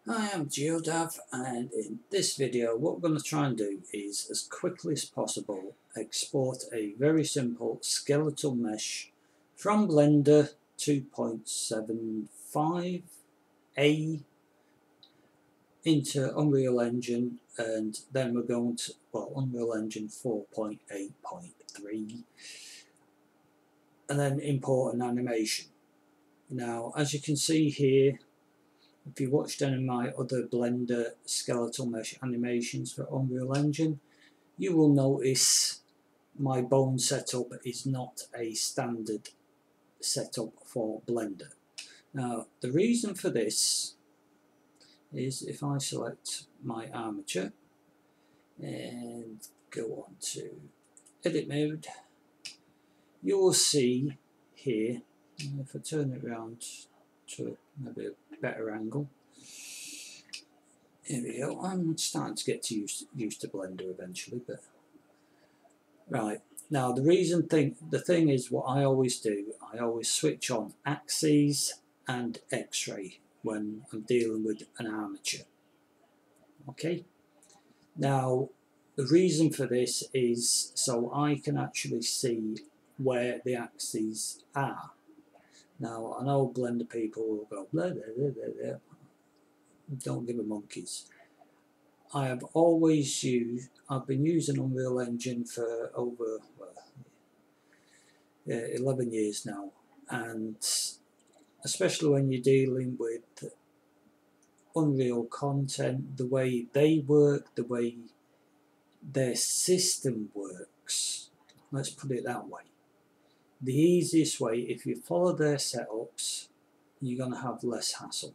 I am Geodav, and in this video what we're going to try and do is, as quickly as possible, export a very simple skeletal mesh from Blender 2.75a into Unreal Engine, and then we're going to, well, Unreal Engine 4.8.3, and then import an animation. Now, as you can see here, if you watched any of my other Blender skeletal mesh animations for Unreal Engine, you will notice my bone setup is not a standard setup for Blender. Now, the reason for this is if I select my armature and go on to edit mode, you will see here, if I turn it around to maybe a better angle. Here we go. I'm starting to get used to Blender eventually, but right now the thing is what I always do. I always switch on axes and X-ray when I'm dealing with an armature. Okay. Now the reason for this is so I can actually see where the axes are. Now, I know Blender people will go, blah, blah, blah, blah, blah. Don't give a monkeys. I've been using Unreal Engine for over 11 years now, and especially when you're dealing with Unreal content, the way they work, the way their system works, let's put it that way. The easiest way, if you follow their setups, you're going to have less hassle.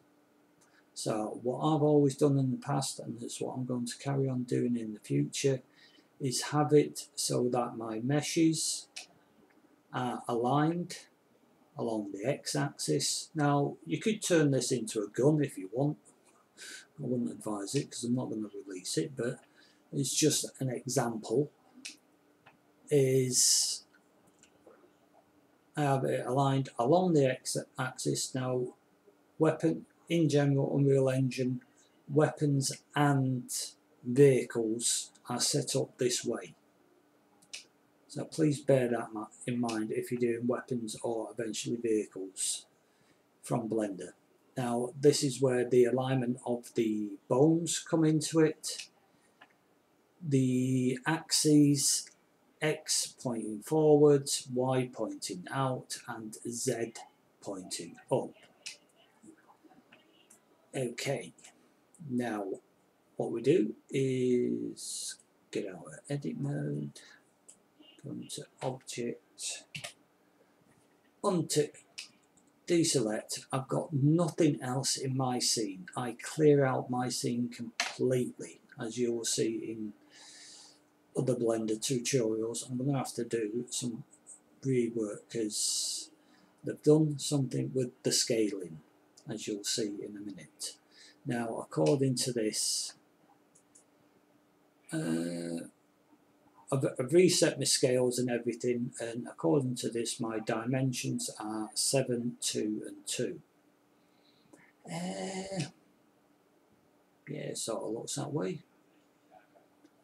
So what I've always done in the past, and that's what I'm going to carry on doing in the future, is have it so that my meshes are aligned along the x-axis. Now, you could turn this into a gun if you want. I wouldn't advise it because I'm not going to release it, but it's just an example. Is I have it aligned along the x-axis. Now, in general, Unreal Engine, weapons and vehicles are set up this way. So please bear that in mind if you're doing weapons or eventually vehicles from Blender. Now, this is where the alignment of the bones come into it. The axes, X pointing forwards, Y pointing out, and Z pointing up. Okay, now what we do is get our edit mode, go into object, untick, deselect. I've got nothing else in my scene. I clear out my scene completely, as you will see in other Blender tutorials. I'm going to have to do some rework because they've done something with the scaling, as you'll see in a minute. Now, according to this, I've reset my scales and everything, and according to this, my dimensions are 7, 2, and 2. Yeah, it sort of looks that way.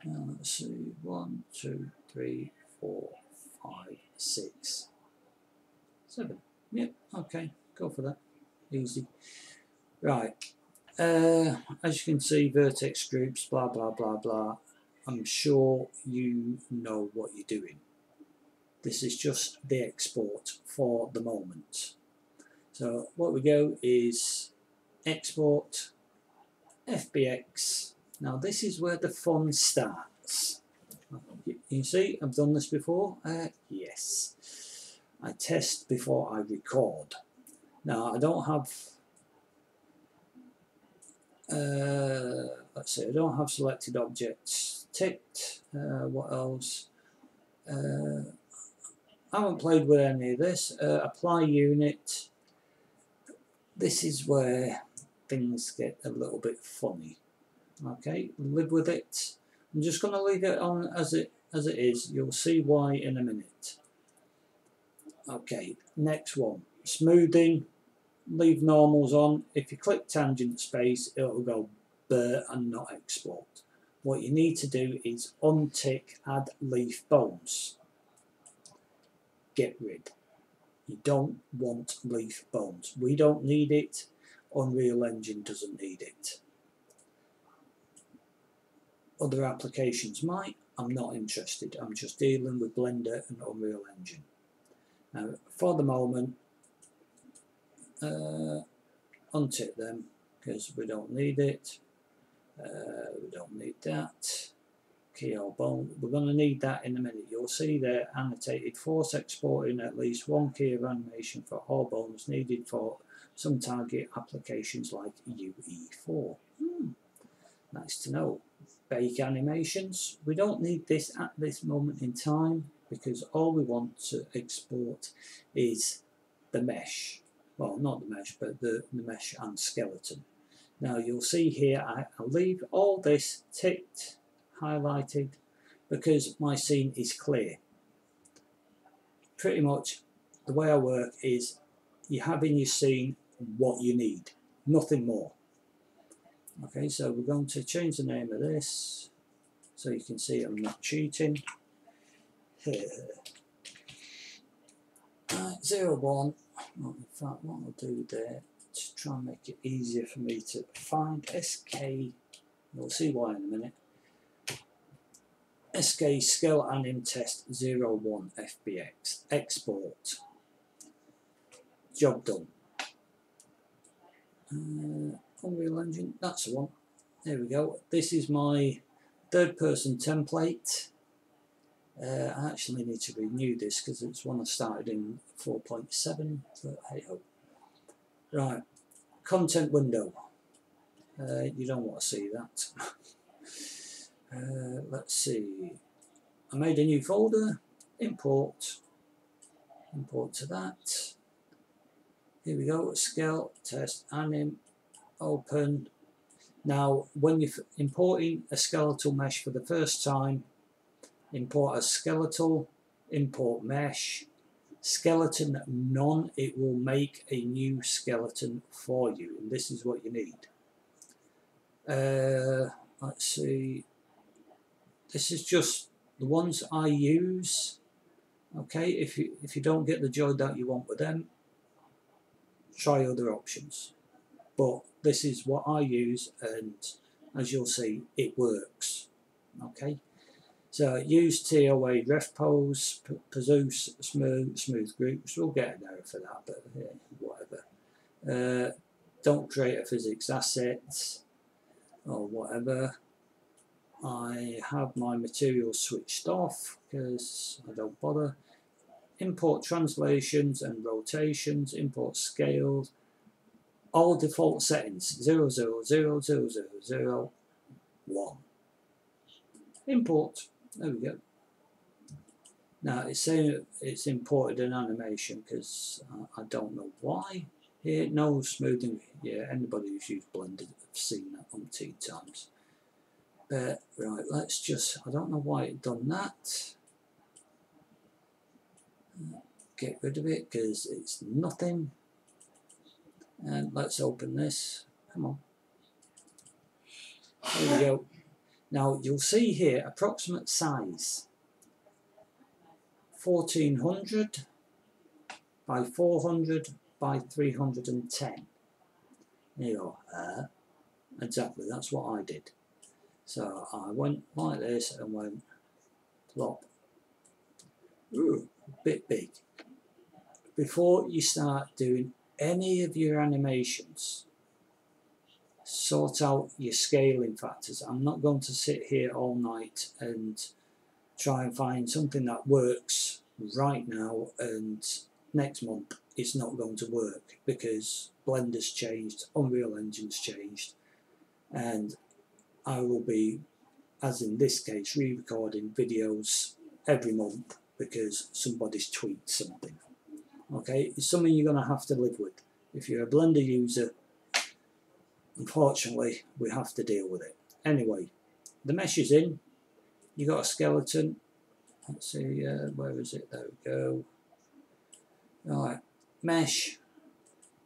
Now, let's see, 1, 2, 3, 4, 5, 6, 7. Yep, okay, go for that. Easy. Right. As you can see, vertex groups, blah, blah, blah, blah. I'm sure you know what you're doing. This is just the export for the moment. So what we go is export FBX. Now this is where the fun starts. You can see I've done this before. Yes. I test before I record. Now I don't have let's see, I don't have selected objects ticked. What else? I haven't played with any of this. Apply unit. This is where things get a little bit funny. Okay, live with it. I'm just going to leave it on as it is. You'll see why in a minute. Okay, next one, smoothing. leave normals on. If you click tangent space, it'll go blur and not export. What you need to do is untick add leaf bones. Get rid. You don't want leaf bones. We don't need it. Unreal Engine doesn't need it. Other applications might. I'm not interested. I'm just dealing with Blender and Unreal Engine. Now, for the moment, untick them because we don't need it. We don't need that. Key or bone. We're going to need that in a minute. You'll see there annotated force exporting at least one key of animation for all bones needed for some target applications like UE4. Nice to know. Bake animations. We don't need this at this moment in time because all we want to export is the mesh. Well, not the mesh, but the mesh and skeleton. Now you'll see here I'll leave all this ticked, highlighted, because my scene is clear. Pretty much the way I work is you have in your scene what you need, nothing more. Okay, so we're going to change the name of this so you can see I'm not cheating. Right, 01. Well, in fact, what I'll do there to try and make it easier for me to find SK, you'll see why in a minute. SK Scale Anim Test 01 FBX export. Job done. Unreal Engine, that's the one. There we go. This is my third person template. I actually need to renew this because it's one I started in 4.7, but hey ho. Right, content window. You don't want to see that. Let's see. I made a new folder. Import to that. Here we go. Scale test anim. Open. Now, when you're importing a skeletal mesh for the first time, import as skeletal, import mesh, skeleton none, it will make a new skeleton for you, and this is what you need. Let's see, this is just the ones I use. Okay, if you don't get the joy that you want with them, try other options, but this is what I use, and as you'll see, it works. Okay. So use TOA ref pose, produce smooth groups. We'll get an error for that, but yeah, whatever. Don't create a physics asset or whatever. I have my material switched off because I don't bother. Import translations and rotations. Import scales. All default settings 0, 0, 0, 0, 0, 0, 1. Import. There we go. Now it's saying it's imported an animation because I don't know why. Here, no smoothing. Yeah, anybody who's used Blender have seen that umpteen times. But right, let's just. I don't know why it done that. Get rid of it because it's nothing. And let's open this. Come on. There we go. Now you'll see here approximate size 1400 by 400 by 310. There you go. Exactly, that's what I did. So I went like this and went plop. Ooh, bit big. Before you start doing any of your animations, sort out your scaling factors. I'm not going to sit here all night and try and find something that works right now and next month it's not going to work because Blender's changed, Unreal Engine's changed, and I will be, as in this case, re-recording videos every month because somebody's tweaked something. Okay, it's something you're going to have to live with. If you're a Blender user, unfortunately, we have to deal with it. Anyway, the mesh is in. You got a skeleton. Let's see, where is it? There we go. Right, mesh,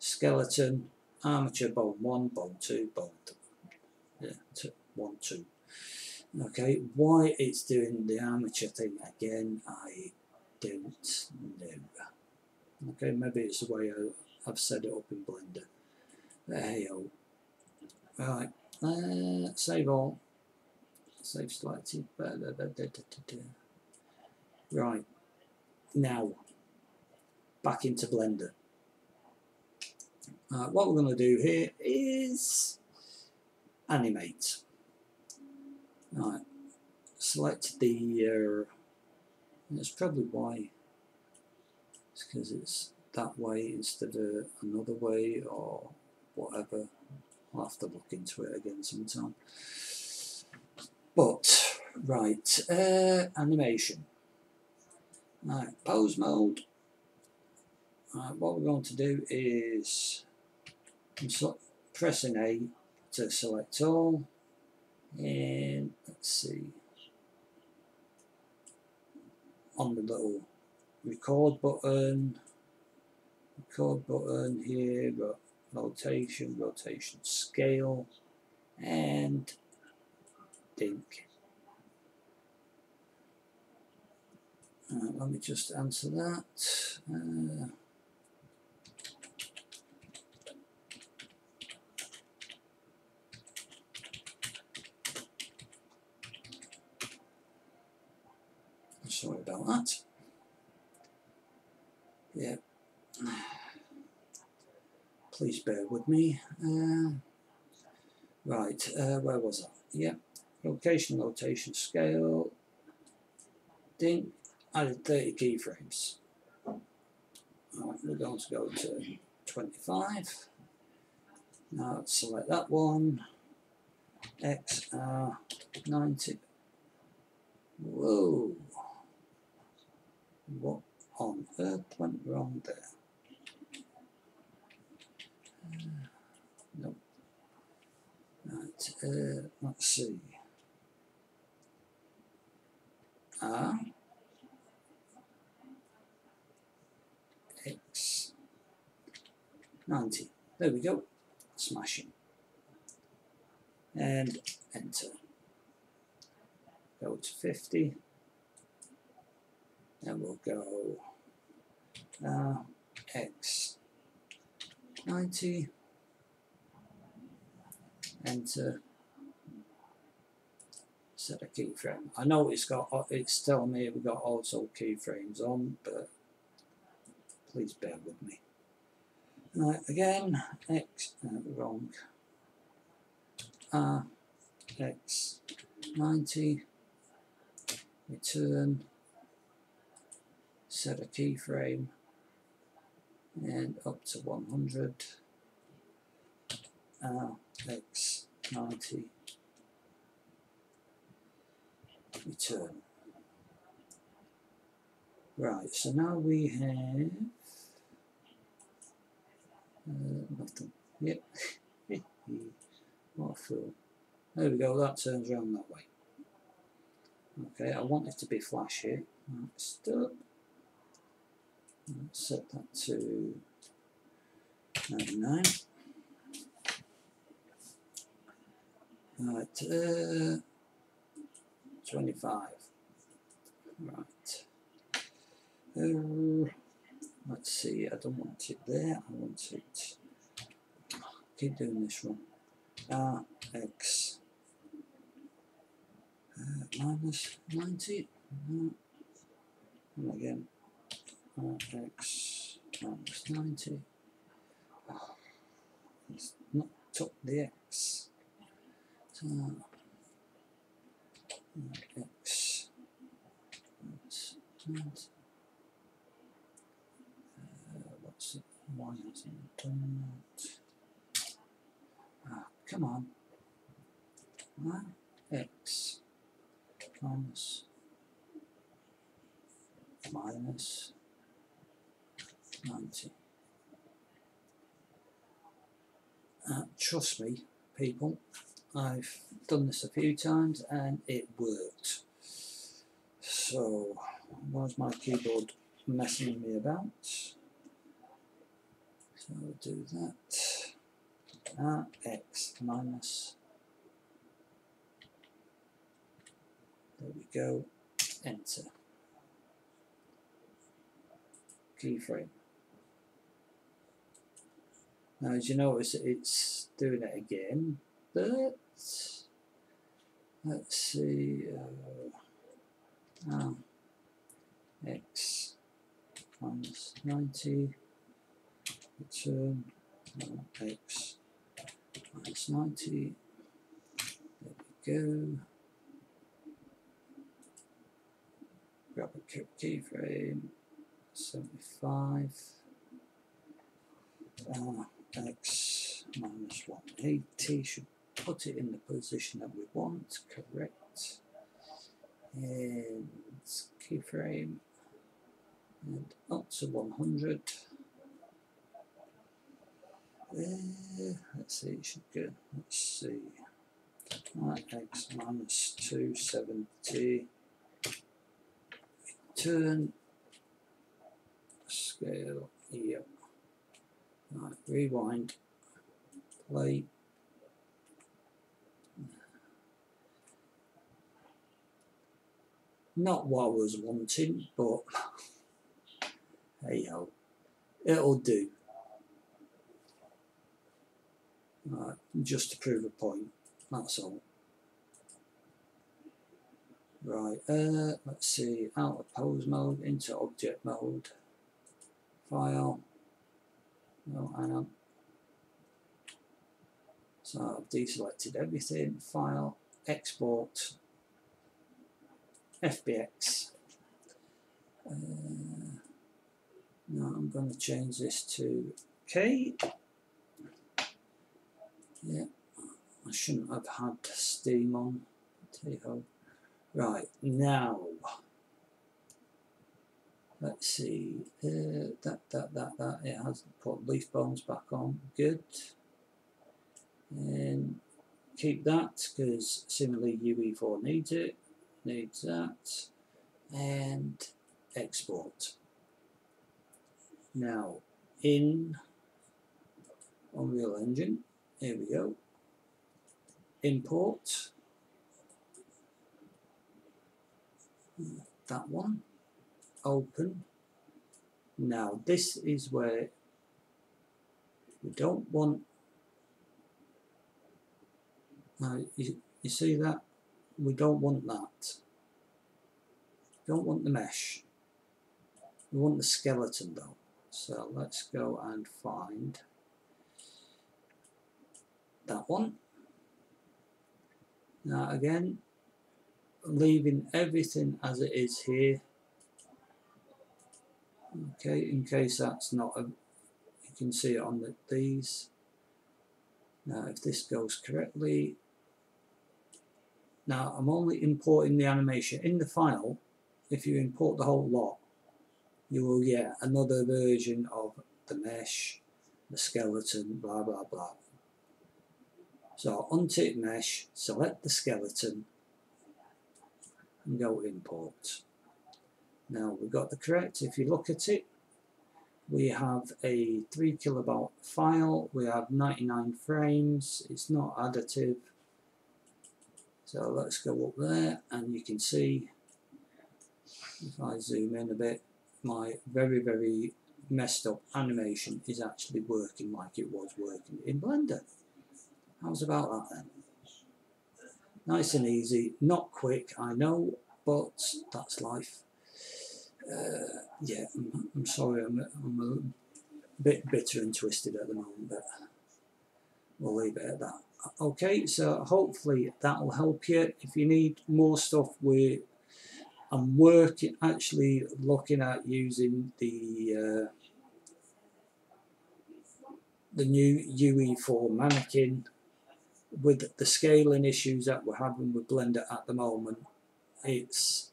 skeleton, armature, bone 1, bone 2, bone 1, 2. Okay, why it's doing the armature thing again, I don't know. Okay, maybe it's the way I've set it up in Blender. Hey ho. Right, save all. Save selected. Right, now back into Blender. What we're going to do here is animate. Right, select the. That's probably why. It's because it's that way instead of another way or whatever. I'll have to look into it again sometime. But right, animation. Right, pose mode. Right, what we're going to do is pressing A to select all, and let's see, on the little record button here, got rotation, scale, and dink. Let me just answer that. Sorry about that. Yeah. Please bear with me. Right, where was I? Yeah. Location, rotation, scale. Dink. Added 30 keyframes. Right, we're going to go to 25. Now let's select that one. XR 90. Whoa. What on earth went wrong there? Nope. Right, let's see. R X 90. There we go. Smashing. And enter. Go to 50. And we'll go X 90. Enter. Set a keyframe. I know it's telling me we've got also keyframes on, but please bear with me. Right, again, X wrong. X 90. Return. Set a keyframe. And up to 100. X 90. Return. Right, so now we have nothing. Yep. What a fool. There we go, that turns around that way. Okay, I want it to be flashy. Stop. Let's set that to 99. Right, 25. Right. Let's see, I don't want it there, I want it. Keep doing this one. X minus 90. And again, X minus 90. It's not took the X. So, X minus 90. What's it? Why hasn't it done that? Come on. X minus 90. Trust me, people, I've done this a few times and it worked. So, why's my keyboard messing me about? So we'll do that. X minus. There we go. Enter. Keyframe. Now, as you notice, it's doing it again, but let's see. X minus 90. Return. X minus 90. There we go. Grab a keyframe. 75. X minus 180 should put it in the position that we want, correct. And keyframe and up to 100. Let's see, it should go. Let's see. X minus 270. Return. Scale. Yep. Right, rewind, play. Not what I was wanting, but hey ho, it'll do. Right, just to prove a point, that's all. Right, let's see, out of pose mode, into object mode, file. No, hang on. So I've deselected everything. File, export, FBX. Now I'm going to change this to K. Yeah, I shouldn't have had Steam on. Right, now let's see, that it has put leaf bones back on, good. And keep that because similarly UE4 needs it, needs that. And export. Now in Unreal Engine, here we go. Import. That one. Open. Now this is where we don't want, you see that? We don't want that. We don't want the mesh. We want the skeleton though. So let's go and find that one. Now again, leaving everything as it is here. Okay, in case that's not a, you can see it on these. Now if this goes correctly, now I'm only importing the animation. In the file, if you import the whole lot, you will get another version of the mesh, the skeleton, blah blah blah. So untick mesh, select the skeleton and go import. Now we've got the correct, if you look at it, we have a 3 kilobyte file, we have 99 frames, it's not additive. So let's go up there and you can see, if I zoom in a bit, my very messed up animation is actually working like it was working in Blender. How's about that then? Nice and easy, not quick, I know, but that's life. Yeah, I'm sorry, I'm a bit bitter and twisted at the moment, but we'll leave it at that. Okay, so hopefully that'll help you. If you need more stuff, I'm actually looking at using the new UE4 mannequin. With the scaling issues that we're having with Blender at the moment, it's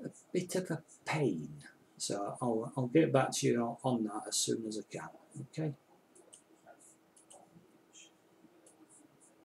a bit of a pain. So I'll get back to you on that as soon as I can. Okay.